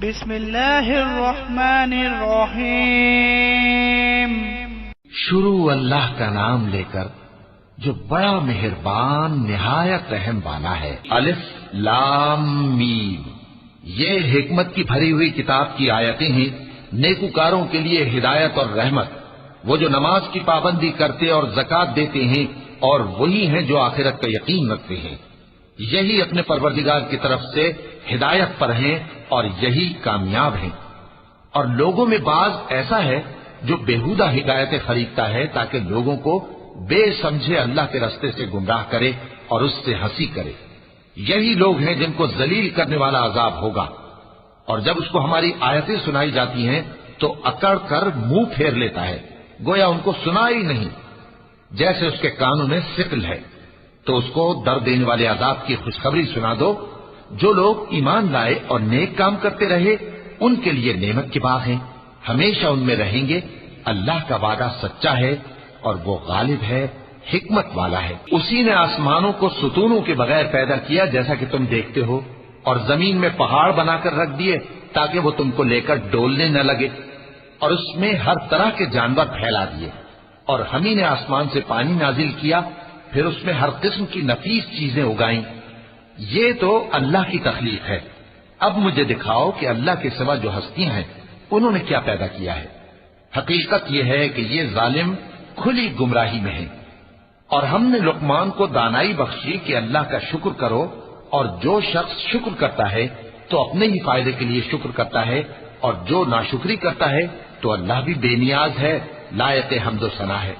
بسم اللہ الرحمن الرحیم۔ شروع اللہ کا نام لے کر جو بڑا مہربان نہایت رحم والا ہے۔ الف لام میم، یہ حکمت کی بھری ہوئی کتاب کی آیتیں ہیں، نیکوکاروں کے لیے ہدایت اور رحمت، وہ جو نماز کی پابندی کرتے اور زکوٰۃ دیتے ہیں، اور وہی ہیں جو آخرت کا یقین رکھتے ہیں، یہی اپنے پروردگار کی طرف سے ہدایت پر ہیں اور یہی کامیاب ہیں۔ اور لوگوں میں بعض ایسا ہے جو بےہودہ حکایتیں خریدتا ہے تاکہ لوگوں کو بے سمجھے اللہ کے راستے سے گمراہ کرے اور اس سے ہنسی کرے، یہی لوگ ہیں جن کو ذلیل کرنے والا عذاب ہوگا۔ اور جب اس کو ہماری آیتیں سنائی جاتی ہیں تو اکڑ کر منہ پھیر لیتا ہے، گویا ان کو سنا ہی نہیں، جیسے اس کے کانوں میں ثقل ہے۔ تو اس کو درد دینے والے عذاب کی خوشخبری سنا دو۔ جو لوگ ایمان لائے اور نیک کام کرتے رہے ان کے لیے نعمت کے باغ ہیں، ہمیشہ ان میں رہیں گے۔ اللہ کا وعدہ سچا ہے اور وہ غالب ہے، حکمت والا ہے۔ اسی نے آسمانوں کو ستونوں کے بغیر پیدا کیا جیسا کہ تم دیکھتے ہو، اور زمین میں پہاڑ بنا کر رکھ دیے تاکہ وہ تم کو لے کر ڈولنے نہ لگے، اور اس میں ہر طرح کے جانور پھیلا دیے۔ اور ہم ہی نے آسمان سے پانی نازل کیا، پھر اس میں ہر قسم کی نفیس چیزیں اگائیں۔ یہ تو اللہ کی تخلیق ہے۔ اب مجھے دکھاؤ کہ اللہ کے سوا جو ہستیاں ہیں انہوں نے کیا پیدا کیا ہے۔ حقیقت یہ ہے کہ یہ ظالم کھلی گمراہی میں ہیں۔ اور ہم نے لقمان کو دانائی بخشی کہ اللہ کا شکر کرو، اور جو شخص شکر کرتا ہے تو اپنے ہی فائدے کے لیے شکر کرتا ہے، اور جو ناشکری کرتا ہے تو اللہ بھی بے نیاز ہے، لائق حمد و ثنا ہے۔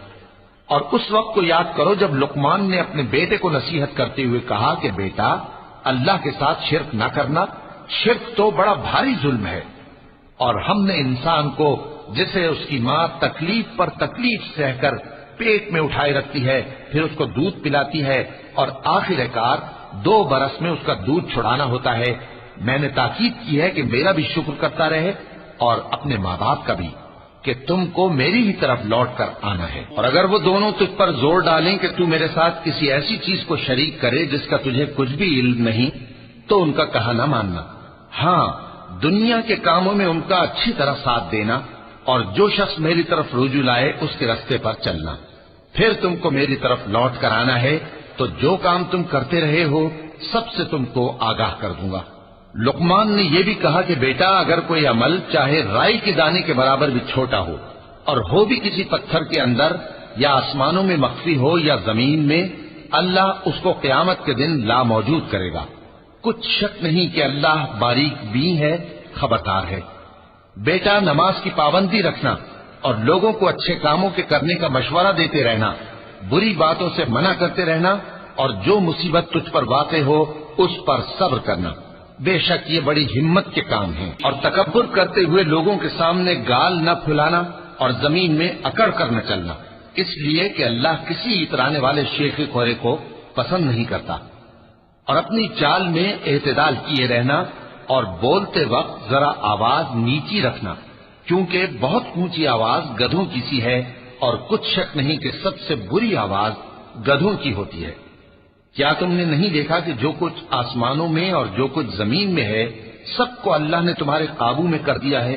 اور اس وقت کو یاد کرو جب لقمان نے اپنے بیٹے کو نصیحت کرتے ہوئے کہا کہ بیٹا، اللہ کے ساتھ شرک نہ کرنا، شرک تو بڑا بھاری ظلم ہے۔ اور ہم نے انسان کو جسے اس کی ماں تکلیف پر تکلیف سہ کر پیٹ میں اٹھائے رکھتی ہے، پھر اس کو دودھ پلاتی ہے، اور آخر کار 2 برس میں اس کا دودھ چھڑانا ہوتا ہے، میں نے تاکید کی ہے کہ میرا بھی شکر کرتا رہے اور اپنے ماں باپ کا بھی، کہ تم کو میری ہی طرف لوٹ کر آنا ہے۔ اور اگر وہ دونوں تجھ پر زور ڈالیں کہ تو میرے ساتھ کسی ایسی چیز کو شریک کرے جس کا تجھے کچھ بھی علم نہیں، تو ان کا کہا نہ ماننا۔ ہاں، دنیا کے کاموں میں ان کا اچھی طرح ساتھ دینا، اور جو شخص میری طرف رجوع لائے اس کے راستے پر چلنا۔ پھر تم کو میری طرف لوٹ کر آنا ہے تو جو کام تم کرتے رہے ہو سب سے تم کو آگاہ کر دوں گا۔ لقمان نے یہ بھی کہا کہ بیٹا، اگر کوئی عمل چاہے رائی کے دانے کے برابر بھی چھوٹا ہو، اور ہو بھی کسی پتھر کے اندر یا آسمانوں میں مخفی ہو یا زمین میں، اللہ اس کو قیامت کے دن لا موجود کرے گا۔ کچھ شک نہیں کہ اللہ باریک بین ہے، خبردار ہے۔ بیٹا، نماز کی پابندی رکھنا اور لوگوں کو اچھے کاموں کے کرنے کا مشورہ دیتے رہنا، بری باتوں سے منع کرتے رہنا، اور جو مصیبت تجھ پر واقع ہو اس پر صبر کرنا، بے شک یہ بڑی ہمت کے کام ہیں۔ اور تکبر کرتے ہوئے لوگوں کے سامنے گال نہ پھلانا اور زمین میں اکڑ کر نہ چلنا، اس لیے کہ اللہ کسی اترانے والے شیخ خورے کو پسند نہیں کرتا۔ اور اپنی چال میں اعتدال کیے رہنا، اور بولتے وقت ذرا آواز نیچی رکھنا، کیونکہ بہت اونچی آواز گدھوں کی سی ہے، اور کچھ شک نہیں کہ سب سے بری آواز گدھوں کی ہوتی ہے۔ کیا تم نے نہیں دیکھا کہ جو کچھ آسمانوں میں اور جو کچھ زمین میں ہے سب کو اللہ نے تمہارے قابو میں کر دیا ہے،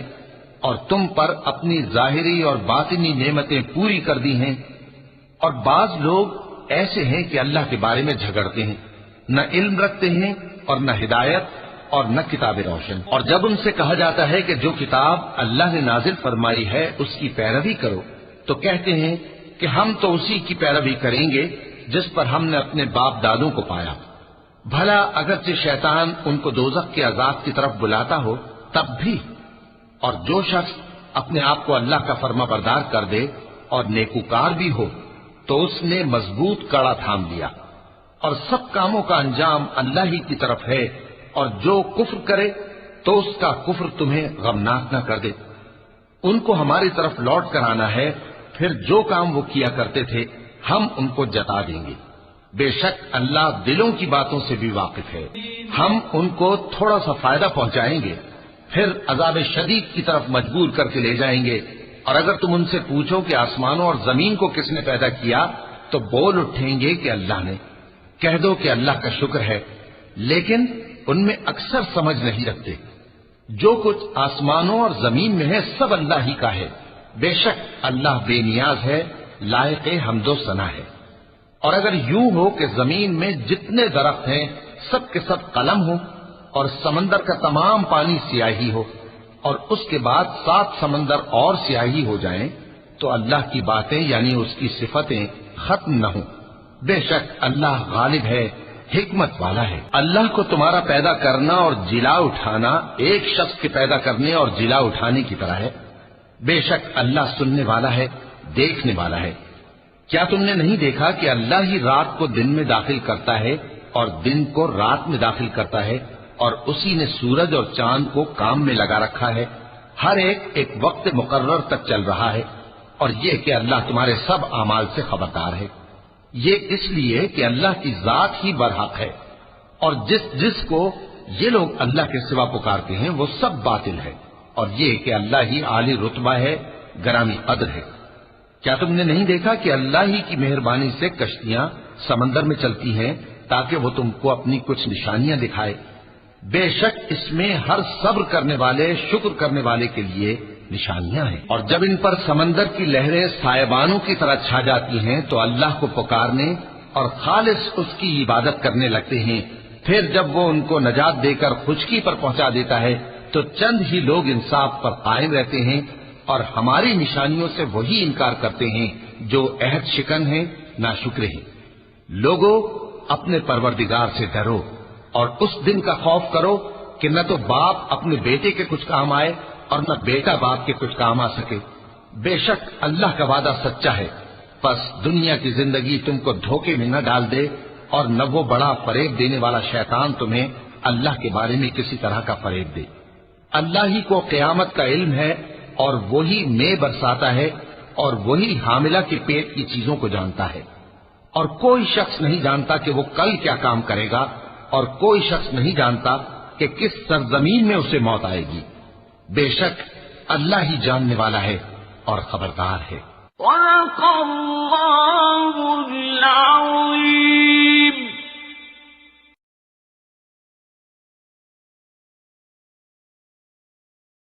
اور تم پر اپنی ظاہری اور باطنی نعمتیں پوری کر دی ہیں۔ اور بعض لوگ ایسے ہیں کہ اللہ کے بارے میں جھگڑتے ہیں، نہ علم رکھتے ہیں اور نہ ہدایت اور نہ کتاب روشن۔ اور جب ان سے کہا جاتا ہے کہ جو کتاب اللہ نے نازل فرمائی ہے اس کی پیروی کرو، تو کہتے ہیں کہ ہم تو اسی کی پیروی کریں گے جس پر ہم نے اپنے باپ دادوں کو پایا۔ بھلا اگرچہ شیطان ان کو دوزخ کے عذاب کی طرف بلاتا ہو تب بھی۔ اور جو شخص اپنے آپ کو اللہ کا فرما بردار کر دے اور نیکوکار بھی ہو تو اس نے مضبوط کڑا تھام لیا، اور سب کاموں کا انجام اللہ ہی کی طرف ہے۔ اور جو کفر کرے تو اس کا کفر تمہیں غمناک نہ کر دے۔ ان کو ہماری طرف لوٹ کر آنا ہے، پھر جو کام وہ کیا کرتے تھے ہم ان کو جتا دیں گے۔ بے شک اللہ دلوں کی باتوں سے بھی واقف ہے۔ ہم ان کو تھوڑا سا فائدہ پہنچائیں گے، پھر عذاب شدید کی طرف مجبور کر کے لے جائیں گے۔ اور اگر تم ان سے پوچھو کہ آسمانوں اور زمین کو کس نے پیدا کیا تو بول اٹھیں گے کہ اللہ نے۔ کہہ دو کہ اللہ کا شکر ہے، لیکن ان میں اکثر سمجھ نہیں رکھتے۔ جو کچھ آسمانوں اور زمین میں ہے سب اللہ ہی کا ہے، بے شک اللہ بے نیاز ہے، لائق حمد و ثنا ہے۔ اور اگر یوں ہو کہ زمین میں جتنے درخت ہیں سب کے سب قلم ہو اور سمندر کا تمام پانی سیاہی ہو اور اس کے بعد 7 سمندر اور سیاہی ہو جائیں تو اللہ کی باتیں یعنی اس کی صفتیں ختم نہ ہوں۔ بے شک اللہ غالب ہے، حکمت والا ہے۔ اللہ کو تمہارا پیدا کرنا اور جلا اٹھانا ایک شخص کے پیدا کرنے اور جلا اٹھانے کی طرح ہے۔ بے شک اللہ سننے والا ہے، دیکھنے والا ہے۔ کیا تم نے نہیں دیکھا کہ اللہ ہی رات کو دن میں داخل کرتا ہے اور دن کو رات میں داخل کرتا ہے، اور اسی نے سورج اور چاند کو کام میں لگا رکھا ہے، ہر ایک وقت مقرر تک چل رہا ہے، اور یہ کہ اللہ تمہارے سب اعمال سے خبردار ہے۔ یہ اس لیے کہ اللہ کی ذات ہی برحق ہے، اور جس کو یہ لوگ اللہ کے سوا پکارتے ہیں وہ سب باطل ہے، اور یہ کہ اللہ ہی عالی رتبہ ہے، گرامی قدر ہے۔ کیا تم نے نہیں دیکھا کہ اللہ ہی کی مہربانی سے کشتیاں سمندر میں چلتی ہیں تاکہ وہ تم کو اپنی کچھ نشانیاں دکھائے؟ بے شک اس میں ہر صبر کرنے والے، شکر کرنے والے کے لیے نشانیاں ہیں۔ اور جب ان پر سمندر کی لہریں سائبانوں کی طرح چھا جاتی ہیں تو اللہ کو پکارنے اور خالص اس کی عبادت کرنے لگتے ہیں، پھر جب وہ ان کو نجات دے کر خشکی پر پہنچا دیتا ہے تو چند ہی لوگ انصاف پر قائم رہتے ہیں، اور ہماری نشانیوں سے وہی انکار کرتے ہیں جو عہد شکن ہیں، ناشکر ہیں۔ لوگوں، اپنے پروردگار سے ڈرو اور اس دن کا خوف کرو کہ نہ تو باپ اپنے بیٹے کے کچھ کام آئے اور نہ بیٹا باپ کے کچھ کام آ سکے۔ بے شک اللہ کا وعدہ سچا ہے، پس دنیا کی زندگی تم کو دھوکے میں نہ ڈال دے، اور نہ وہ بڑا فریب دینے والا شیطان تمہیں اللہ کے بارے میں کسی طرح کا فریب دے۔ اللہ ہی کو قیامت کا علم ہے، اور وہی مے برساتا ہے، اور وہی حاملہ کے پیٹ کی چیزوں کو جانتا ہے، اور کوئی شخص نہیں جانتا کہ وہ کل کیا کام کرے گا، اور کوئی شخص نہیں جانتا کہ کس سرزمین میں اسے موت آئے گی۔ بے شک اللہ ہی جاننے والا ہے اور خبردار ہے۔ وَلَقَ اللَّهُ